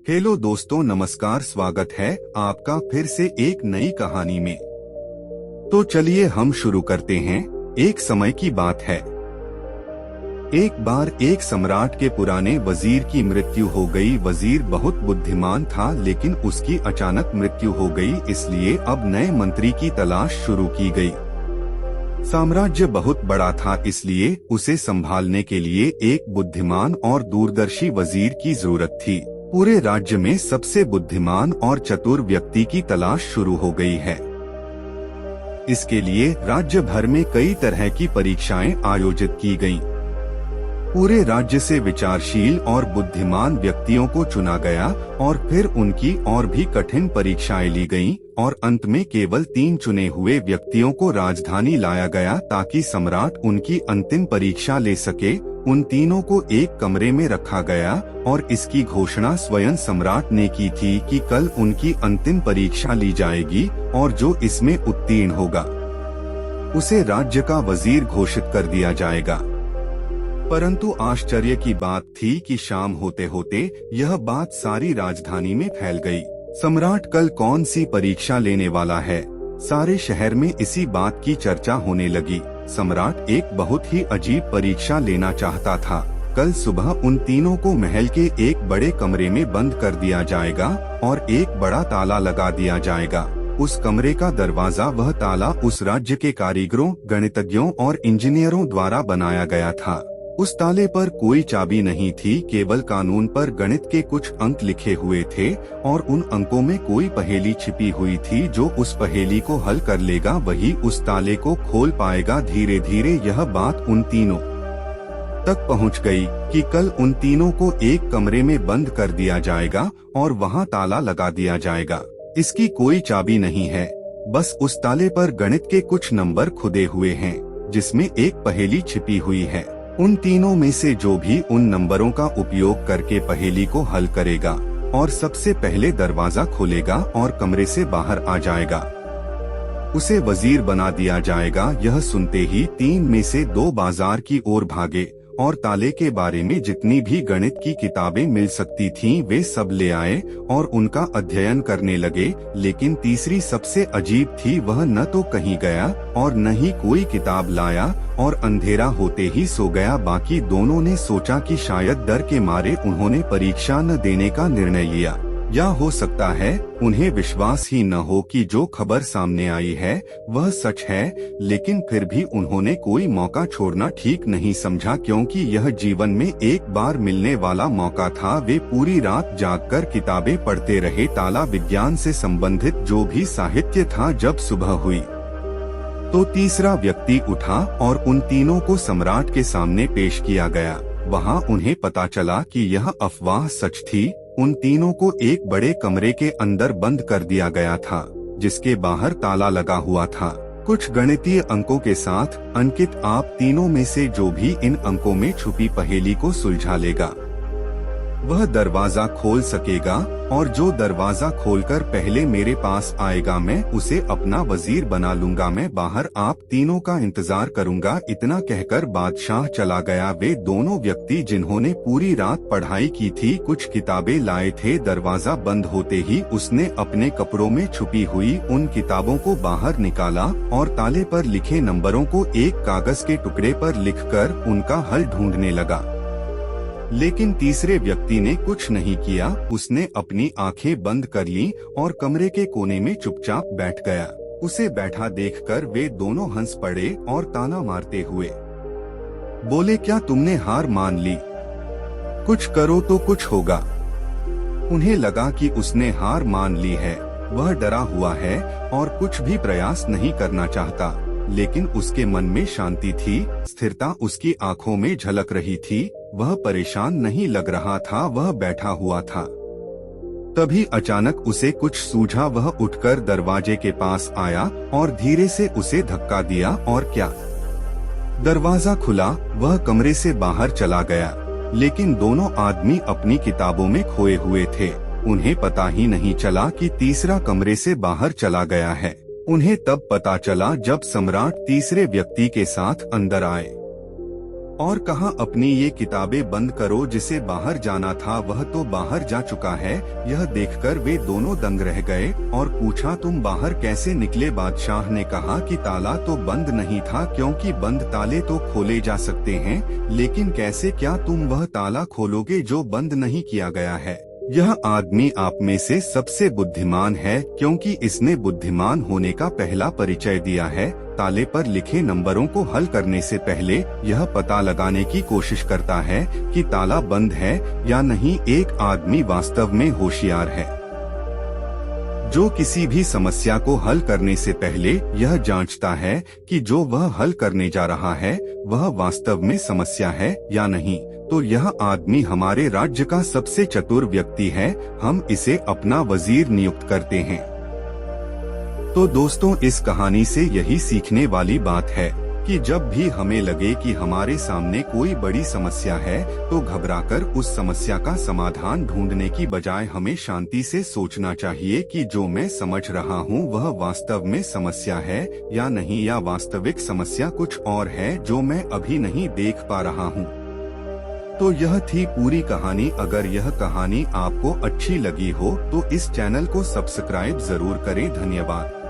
Hello दोस्तों, नमस्कार। स्वागत है आपका फिर से एक नई कहानी में। तो चलिए हम शुरू करते हैं। एक समय की बात है। एक बार एक सम्राट के पुराने वजीर की मृत्यु हो गई। वजीर बहुत बुद्धिमान था, लेकिन उसकी अचानक मृत्यु हो गई, इसलिए अब नए मंत्री की तलाश शुरू की गई। साम्राज्य बहुत बड़ा था, इसलिए उसे संभालने के लिए एक बुद्धिमान और दूरदर्शी वजीर की जरूरत थी। पूरे राज्य में सबसे बुद्धिमान और चतुर व्यक्ति की तलाश शुरू हो गई है। इसके लिए राज्य भर में कई तरह की परीक्षाएं आयोजित की गईं। पूरे राज्य से विचारशील और बुद्धिमान व्यक्तियों को चुना गया और फिर उनकी और भी कठिन परीक्षाएं ली गईं और अंत में केवल 3 चुने हुए व्यक्तियों को राजधानी लाया गया ताकि सम्राट उनकी अंतिम परीक्षा ले सके। उन तीनों को एक कमरे में रखा गया और इसकी घोषणा स्वयं सम्राट ने की थी कि कल उनकी अंतिम परीक्षा ली जाएगी और जो इसमें उत्तीर्ण होगा उसे राज्य का वजीर घोषित कर दिया जाएगा। परंतु आश्चर्य की बात थी कि शाम होते होते यह बात सारी राजधानी में फैल गई। सम्राट कल कौन सी परीक्षा लेने वाला है? सारे शहर में इसी बात की चर्चा होने लगी। सम्राट एक बहुत ही अजीब परीक्षा लेना चाहता था। कल सुबह उन तीनों को महल के एक बड़े कमरे में बंद कर दिया जाएगा और एक बड़ा ताला लगा दिया जाएगा। उस कमरे का दरवाजा, वह ताला उस राज्य के कारीगरों, गणितज्ञों और इंजीनियरों द्वारा बनाया गया था। उस ताले पर कोई चाबी नहीं थी, केवल कानून पर गणित के कुछ अंक लिखे हुए थे और उन अंकों में कोई पहेली छिपी हुई थी। जो उस पहेली को हल कर लेगा वही उस ताले को खोल पाएगा। धीरे धीरे यह बात उन तीनों तक पहुंच गई कि कल उन तीनों को एक कमरे में बंद कर दिया जाएगा और वहां ताला लगा दिया जाएगा। इसकी कोई चाबी नहीं है, बस उस ताले पर गणित के कुछ नंबर खुदे हुए हैं जिसमें एक पहेली छिपी हुई है। उन तीनों में से जो भी उन नंबरों का उपयोग करके पहेली को हल करेगा और सबसे पहले दरवाजा खोलेगा और कमरे से बाहर आ जाएगा, उसे वजीर बना दिया जाएगा। यह सुनते ही 3 में से 2 बाजार की ओर भागे और ताले के बारे में जितनी भी गणित की किताबें मिल सकती थीं वे सब ले आए और उनका अध्ययन करने लगे। लेकिन तीसरी सबसे अजीब थी, वह न तो कहीं गया और न ही कोई किताब लाया और अंधेरा होते ही सो गया। बाकी दोनों ने सोचा कि शायद डर के मारे उन्होंने परीक्षा न देने का निर्णय लिया, या हो सकता है उन्हें विश्वास ही न हो कि जो खबर सामने आई है वह सच है। लेकिन फिर भी उन्होंने कोई मौका छोड़ना ठीक नहीं समझा, क्योंकि यह जीवन में एक बार मिलने वाला मौका था। वे पूरी रात जागकर किताबें पढ़ते रहे, ताला विज्ञान से संबंधित जो भी साहित्य था। जब सुबह हुई तो तीसरा व्यक्ति उठा और उन तीनों को सम्राट के सामने पेश किया गया। वहाँ उन्हें पता चला कि यह अफवाह सच थी। उन तीनों को एक बड़े कमरे के अंदर बंद कर दिया गया था जिसके बाहर ताला लगा हुआ था, कुछ गणितीय अंकों के साथ अंकित। आप तीनों में से जो भी इन अंकों में छुपी पहेली को सुलझा लेगा वह दरवाजा खोल सकेगा, और जो दरवाजा खोलकर पहले मेरे पास आएगा मैं उसे अपना वजीर बना लूंगा। मैं बाहर आप तीनों का इंतजार करूंगा। इतना कहकर बादशाह चला गया। वे दोनों व्यक्ति जिन्होंने पूरी रात पढ़ाई की थी कुछ किताबें लाए थे। दरवाजा बंद होते ही उसने अपने कपड़ों में छुपी हुई उन किताबों को बाहर निकाला और ताले पर लिखे नंबरों को एक कागज के टुकड़े पर लिखकर उनका हल ढूंढने लगा। लेकिन तीसरे व्यक्ति ने कुछ नहीं किया। उसने अपनी आंखें बंद कर लीं और कमरे के कोने में चुपचाप बैठ गया। उसे बैठा देखकर वे दोनों हंस पड़े और ताना मारते हुए बोले, क्या तुमने हार मान ली? कुछ करो तो कुछ होगा। उन्हें लगा कि उसने हार मान ली है। वह डरा हुआ है और कुछ भी प्रयास नहीं करना चाहता, लेकिन उसके मन में शांति थी, स्थिरता उसकी आंखों में झलक रही थी। वह परेशान नहीं लग रहा था, वह बैठा हुआ था। तभी अचानक उसे कुछ सूझा। वह उठकर दरवाजे के पास आया और धीरे से उसे धक्का दिया और क्या, दरवाजा खुला। वह कमरे से बाहर चला गया, लेकिन दोनों आदमी अपनी किताबों में खोए हुए थे। उन्हें पता ही नहीं चला कि तीसरा कमरे से बाहर चला गया है। उन्हें तब पता चला जब सम्राट तीसरे व्यक्ति के साथ अंदर आए और कहा अपनी ये किताबें बंद करो, जिसे बाहर जाना था वह तो बाहर जा चुका है। यह देखकर वे दोनों दंग रह गए और पूछा तुम बाहर कैसे निकले? बादशाह ने कहा कि ताला तो बंद नहीं था, क्योंकि बंद ताले तो खोले जा सकते हैं, लेकिन कैसे? क्या तुम वह ताला खोलोगे जो बंद नहीं किया गया है? यह आदमी आप में से सबसे बुद्धिमान है, क्योंकि इसने बुद्धिमान होने का पहला परिचय दिया है। ताले पर लिखे नंबरों को हल करने से पहले यह पता लगाने की कोशिश करता है कि ताला बंद है या नहीं। एक आदमी वास्तव में होशियार है जो किसी भी समस्या को हल करने से पहले यह जांचता है कि जो वह हल करने जा रहा है वह वास्तव में समस्या है या नहीं। तो यह आदमी हमारे राज्य का सबसे चतुर व्यक्ति है। हम इसे अपना वजीर नियुक्त करते हैं। तो दोस्तों, इस कहानी से यही सीखने वाली बात है कि जब भी हमें लगे कि हमारे सामने कोई बड़ी समस्या है तो घबराकर उस समस्या का समाधान ढूंढने की बजाय हमें शांति से सोचना चाहिए कि जो मैं समझ रहा हूँ वह वास्तव में समस्या है या नहीं, या वास्तविक समस्या कुछ और है जो मैं अभी नहीं देख पा रहा हूँ। तो यह थी पूरी कहानी। अगर यह कहानी आपको अच्छी लगी हो तो इस चैनल को सब्सक्राइब जरूर करें। धन्यवाद।